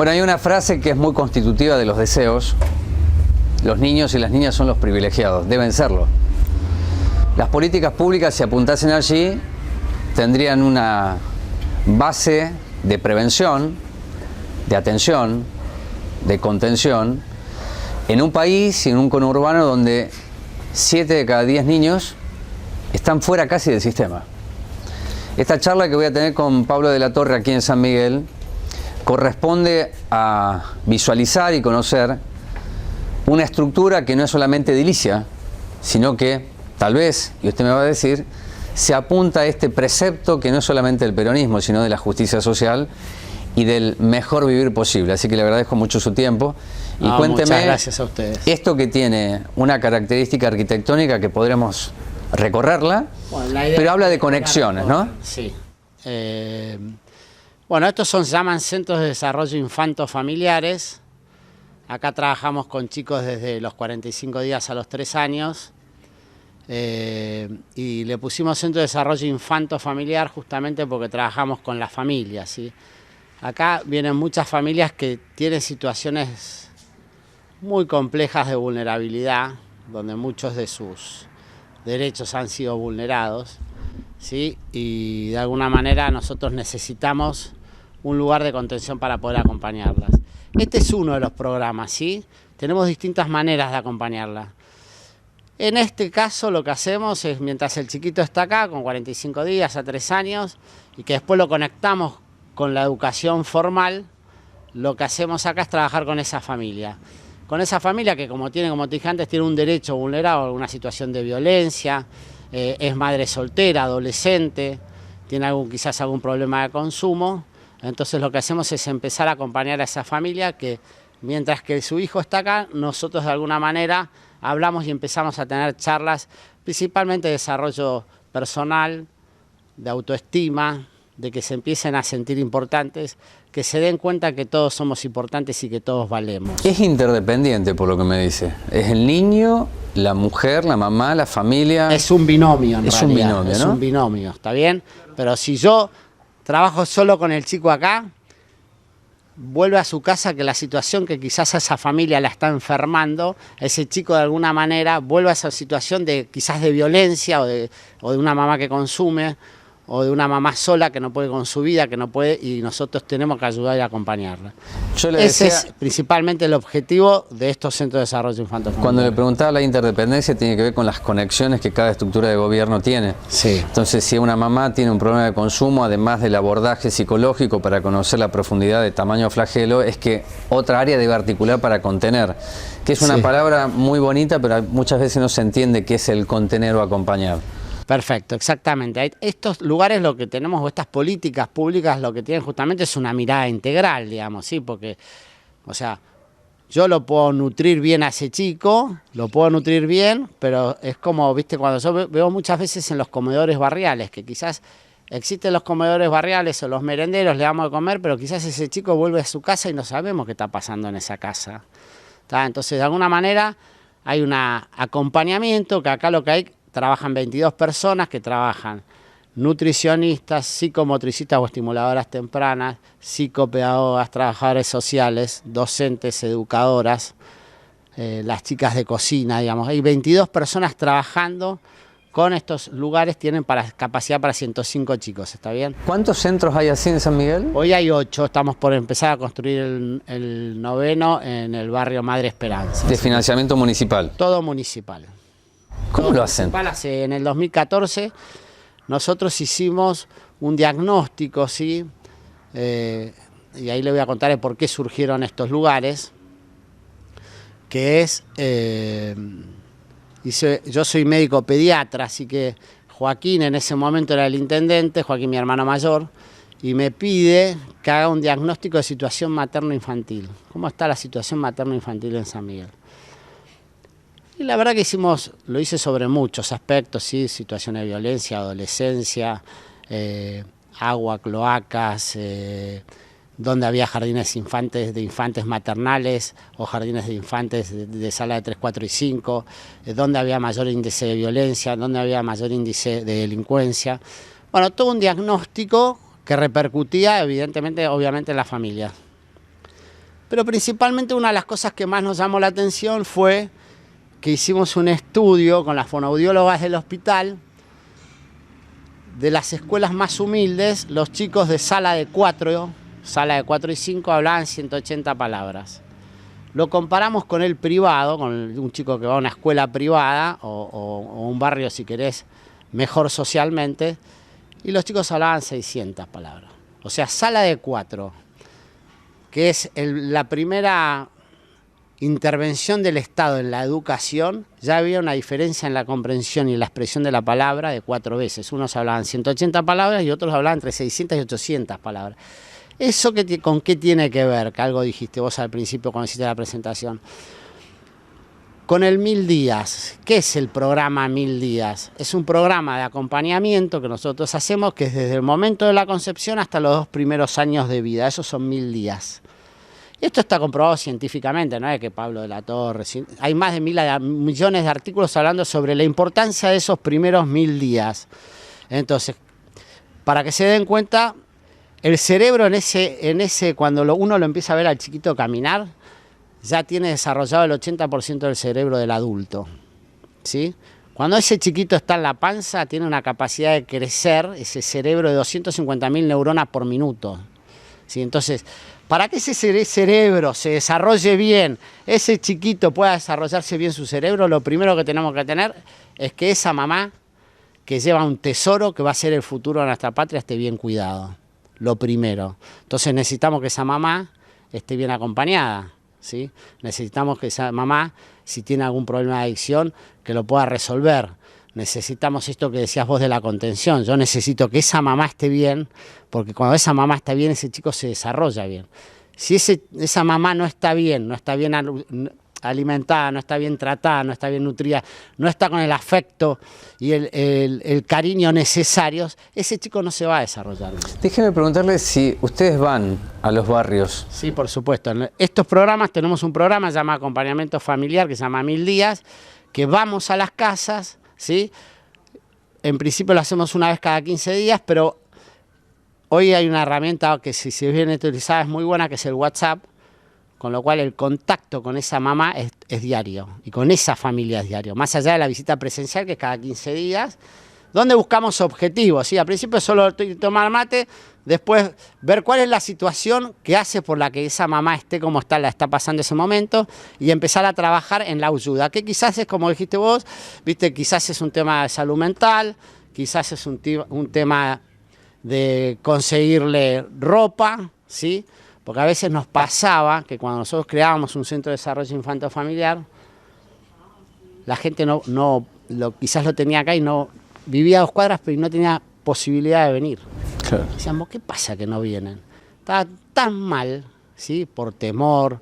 Bueno, hay una frase que es muy constitutiva de los deseos. Los niños y las niñas son los privilegiados, deben serlo. Las políticas públicas, si apuntasen allí, tendrían una base de prevención, de atención, de contención, en un país y en un conurbano donde 7 de cada 10 niños están fuera casi del sistema. Esta charla que voy a tener con Pablo de la Torre aquí en San Miguel corresponde a visualizar y conocer una estructura que no es solamente edilicia, sino que tal vez, y usted me va a decir, se apunta a este precepto que no es solamente del peronismo, sino de la justicia social y del mejor vivir posible. Así que le agradezco mucho su tiempo y cuénteme, muchas gracias a ustedes. Esto que tiene una característica arquitectónica que podremos recorrerla, bueno, pero habla de conexiones, ¿no? Sí. Bueno, estos se llaman Centros de Desarrollo Infanto-Familiares. Acá trabajamos con chicos desde los 45 días a los 3 años. Y le pusimos Centro de Desarrollo Infanto-Familiar justamente porque trabajamos con las familias, ¿sí? Acá vienen muchas familias que tienen situaciones muy complejas de vulnerabilidad, donde muchos de sus derechos han sido vulnerados, ¿sí? Y de alguna manera nosotros necesitamos un lugar de contención para poder acompañarlas. Este es uno de los programas, ¿sí? Tenemos distintas maneras de acompañarlas. En este caso lo que hacemos es, mientras el chiquito está acá, con 45 días a 3 años, y que después lo conectamos con la educación formal, lo que hacemos acá es trabajar con esa familia. Con esa familia que, como te dije antes, tiene un derecho vulnerado, alguna situación de violencia, es madre soltera, adolescente, tiene quizás algún problema de consumo. Entonces lo que hacemos es empezar a acompañar a esa familia que, mientras que su hijo está acá, nosotros de alguna manera hablamos y empezamos a tener charlas, principalmente de desarrollo personal, de autoestima, de que se empiecen a sentir importantes, que se den cuenta que todos somos importantes y que todos valemos. Es interdependiente por lo que me dice. Es el niño, la mujer, la mamá, la familia. Es un binomio en realidad. Es un binomio, ¿no? Es un binomio, ¿está bien? Pero si yo trabajo solo con el chico acá, vuelve a su casa, que la situación que quizás a esa familia la está enfermando, ese chico de alguna manera vuelve a esa situación de quizás de violencia o de una mamá que consume, o de una mamá sola que no puede con su vida, que no puede, y nosotros tenemos que ayudar y acompañarla. Ese es principalmente el objetivo de estos centros de desarrollo infantil. Cuando le preguntaba la interdependencia, tiene que ver con las conexiones que cada estructura de gobierno tiene. Sí. Entonces, si una mamá tiene un problema de consumo, además del abordaje psicológico para conocer la profundidad de tamaño flagelo, es que otra área debe articular para contener, que es una palabra muy bonita, pero muchas veces no se entiende qué es el contener o acompañar. Perfecto, exactamente. Estos lugares lo que tenemos, o estas políticas públicas, lo que tienen justamente es una mirada integral, digamos, ¿sí? Porque, o sea, yo lo puedo nutrir bien a ese chico, lo puedo nutrir bien, pero es como, viste, cuando yo veo muchas veces en los comedores barriales, que quizás existen los comedores barriales o los merenderos, le damos de comer, pero quizás ese chico vuelve a su casa y no sabemos qué está pasando en esa casa. ¿Tá? Entonces, de alguna manera, hay un acompañamiento, que acá lo que hay, trabajan 22 personas que trabajan nutricionistas, psicomotricistas o estimuladoras tempranas, psicopedagogas, trabajadores sociales, docentes, educadoras, las chicas de cocina, digamos. Hay 22 personas trabajando con estos lugares, tienen capacidad para 105 chicos, ¿está bien? ¿Cuántos centros hay así en San Miguel? Hoy hay 8, estamos por empezar a construir el 9º en el barrio Madre Esperanza. ¿De financiamiento municipal? Todo municipal. ¿Cómo lo hacen? En el 2014 nosotros hicimos un diagnóstico, ¿sí? Y ahí le voy a contar por qué surgieron estos lugares, que es, yo soy médico pediatra, así que Joaquín en ese momento era el intendente, Joaquín mi hermano mayor, y me pide que haga un diagnóstico de situación materno-infantil. ¿Cómo está la situación materno-infantil en San Miguel? Y la verdad que lo hice sobre muchos aspectos, ¿sí? Situaciones de violencia, adolescencia, agua, cloacas, donde había jardines de infantes maternales o jardines de infantes de sala de 3, 4 y 5, donde había mayor índice de violencia, donde había mayor índice de delincuencia. Bueno, todo un diagnóstico que repercutía evidentemente, obviamente, en la familia. Pero principalmente una de las cosas que más nos llamó la atención fue que hicimos un estudio con las fonoaudiólogas del hospital. De las escuelas más humildes, los chicos de sala de 4 y 5 hablaban 180 palabras. Lo comparamos con el privado, con un chico que va a una escuela privada o un barrio, si querés, mejor socialmente, y los chicos hablaban 600 palabras. O sea, sala de 4, que es la primera intervención del Estado en la educación, ya había una diferencia en la comprensión y en la expresión de la palabra de 4 veces. Unos hablaban 180 palabras y otros hablaban entre 600 y 800 palabras. ¿Eso con qué tiene que ver? Que algo dijiste vos al principio cuando hiciste la presentación. Con el 1000 días. ¿Qué es el programa 1000 días? Es un programa de acompañamiento que nosotros hacemos que es desde el momento de la concepción hasta los 2 primeros años de vida. Esos son 1000 días. Esto está comprobado científicamente, no es que Pablo de la Torre. Hay más de millones de artículos hablando sobre la importancia de esos primeros 1000 días. Entonces, para que se den cuenta, el cerebro cuando uno lo empieza a ver al chiquito caminar, ya tiene desarrollado el 80% del cerebro del adulto, ¿sí? Cuando ese chiquito está en la panza, tiene una capacidad de crecer, ese cerebro, de 250.000 neuronas por minuto, ¿sí? Entonces, para que ese cerebro se desarrolle bien, ese chiquito pueda desarrollarse bien su cerebro, lo primero que tenemos que tener es que esa mamá, que lleva un tesoro que va a ser el futuro de nuestra patria, esté bien cuidado. Lo primero. Entonces necesitamos que esa mamá esté bien acompañada, ¿sí? Necesitamos que esa mamá, si tiene algún problema de adicción, que lo pueda resolver. Necesitamos esto que decías vos de la contención. Yo necesito que esa mamá esté bien, porque cuando esa mamá está bien, ese chico se desarrolla bien. Si esa mamá no está bien alimentada, no está bien tratada, no está bien nutrida, no está con el afecto y el cariño necesarios, ese chico no se va a desarrollar bien. Déjeme preguntarle si ustedes van a los barrios. Sí, por supuesto. En estos programas, tenemos un programa llamado Acompañamiento Familiar, que se llama 1000 días, que vamos a las casas, ¿sí? En principio lo hacemos una vez cada 15 días, pero hoy hay una herramienta que si bien utilizada es muy buena, que es el WhatsApp, con lo cual el contacto con esa mamá es diario y con esa familia es diario, más allá de la visita presencial que es cada 15 días, donde buscamos objetivos, ¿sí? Al principio solo tomar mate, después ver cuál es la situación que hace por la que esa mamá esté como la está pasando ese momento y empezar a trabajar en la ayuda, que quizás es, como dijiste vos, ¿viste? Quizás es un tema de salud mental, quizás es un tema de conseguirle ropa, ¿sí? Porque a veces nos pasaba que cuando nosotros creábamos un centro de desarrollo infanto-familiar, la gente quizás lo tenía acá y no vivía a 2 cuadras, pero no tenía posibilidad de venir. Claro. Decíamos, ¿qué pasa que no vienen? Estaba tan mal, ¿sí? Por temor,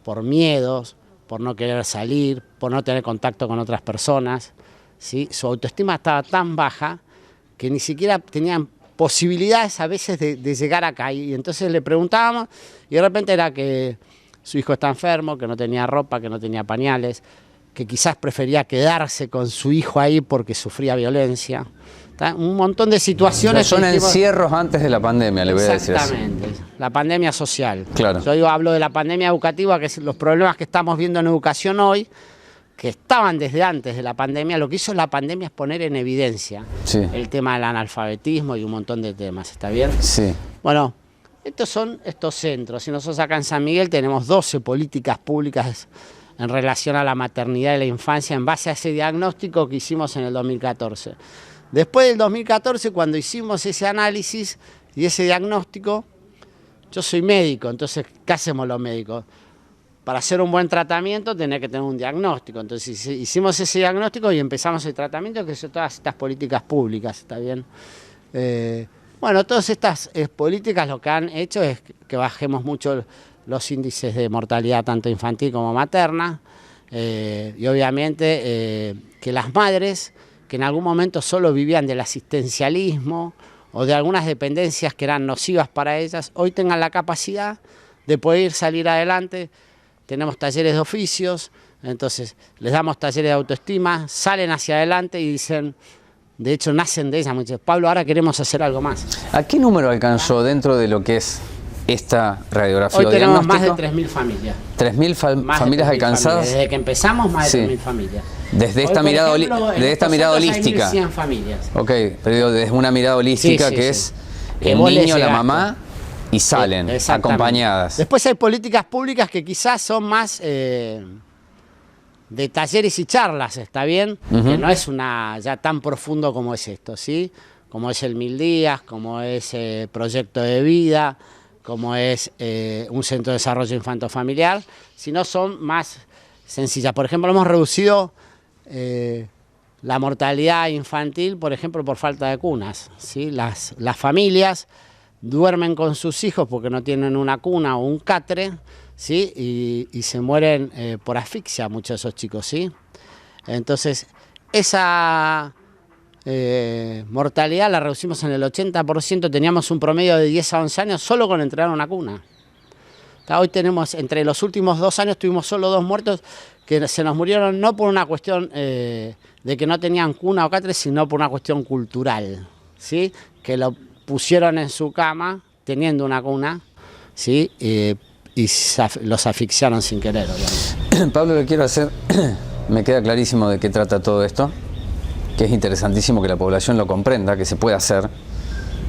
por miedos, por no querer salir, por no tener contacto con otras personas, ¿sí? Su autoestima estaba tan baja que ni siquiera tenían posibilidades a veces de llegar acá, y entonces le preguntábamos y de repente era que su hijo está enfermo, que no tenía ropa, que no tenía pañales, que quizás prefería quedarse con su hijo ahí porque sufría violencia. Un montón de situaciones. Son encierros antes de la pandemia, le voy a decir así. Exactamente, la pandemia social. Claro. Yo hablo de la pandemia educativa, que es los problemas que estamos viendo en educación hoy, que estaban desde antes de la pandemia. Lo que hizo la pandemia es poner en evidencia el tema del analfabetismo y un montón de temas, ¿está bien? Sí. Bueno, estos son estos centros. Y nosotros acá en San Miguel tenemos 12 políticas públicas en relación a la maternidad y la infancia en base a ese diagnóstico que hicimos en el 2014. Después del 2014, cuando hicimos ese análisis y ese diagnóstico, yo soy médico, entonces, ¿qué hacemos los médicos? Para hacer un buen tratamiento tenés que tener un diagnóstico. Entonces hicimos ese diagnóstico y empezamos el tratamiento, que son todas estas políticas públicas, ¿está bien? Bueno, todas estas políticas lo que han hecho es que bajemos mucho los índices de mortalidad tanto infantil como materna, y obviamente que las madres que en algún momento solo vivían del asistencialismo o de algunas dependencias que eran nocivas para ellas, hoy tengan la capacidad de poder salir adelante. Tenemos talleres de oficios, entonces les damos talleres de autoestima, salen hacia adelante y dicen, de hecho nacen de ellas, muchos, Pablo, ahora queremos hacer algo más. ¿A qué número alcanzó dentro de lo que es esta radiografía Hoy o tenemos más de diagnóstico? 3.000 familias. 3.000 Más de familias 3.000 alcanzadas. familias. Desde que empezamos, más de Sí. 3.000 familias. Desde Hoy, esta por mirada, ejemplo, en de esta estos mirada otros hay holística. 1.100 familias. Ok, pero digo, desde una mirada holística Sí, sí, que sí. es Que el vos le niño, la llegaste. mamá y salen Exactamente. acompañadas. Después hay políticas públicas que quizás son más de talleres y charlas, ¿está bien? Que no es una ya tan profundo como es esto, ¿sí? Como es el 1000 días, como es proyecto de vida, como es un centro de desarrollo infanto-familiar, sino son más sencillas. Por ejemplo, hemos reducido la mortalidad infantil, por ejemplo, por falta de cunas, ¿sí? Las familias duermen con sus hijos porque no tienen una cuna o un catre, ¿sí? Y se mueren por asfixia muchos de esos chicos, ¿sí? Entonces, esa mortalidad la reducimos en el 80%, teníamos un promedio de 10 a 11 años solo con entregar una cuna. Hoy tenemos, entre los últimos 2 años tuvimos solo 2 muertos que se nos murieron no por una cuestión de que no tenían cuna o catre, sino por una cuestión cultural, ¿sí? Que lo pusieron en su cama teniendo una cuna, ¿sí? Y los asfixiaron sin querer, obviamente. Pablo, le quiero hacer, me queda clarísimo de qué trata todo esto, que es interesantísimo que la población lo comprenda, que se puede hacer,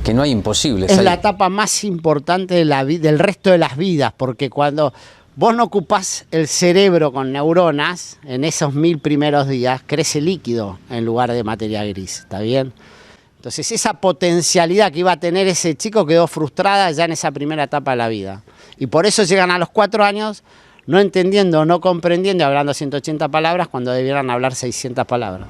que no hay imposibles. Es la etapa más importante de del resto de las vidas, porque cuando vos no ocupás el cerebro con neuronas, en esos 1000 primeros días crece líquido en lugar de materia gris, ¿está bien? Entonces esa potencialidad que iba a tener ese chico quedó frustrada ya en esa primera etapa de la vida. Y por eso llegan a los 4 años no entendiendo, no comprendiendo, hablando 180 palabras cuando debieran hablar 600 palabras.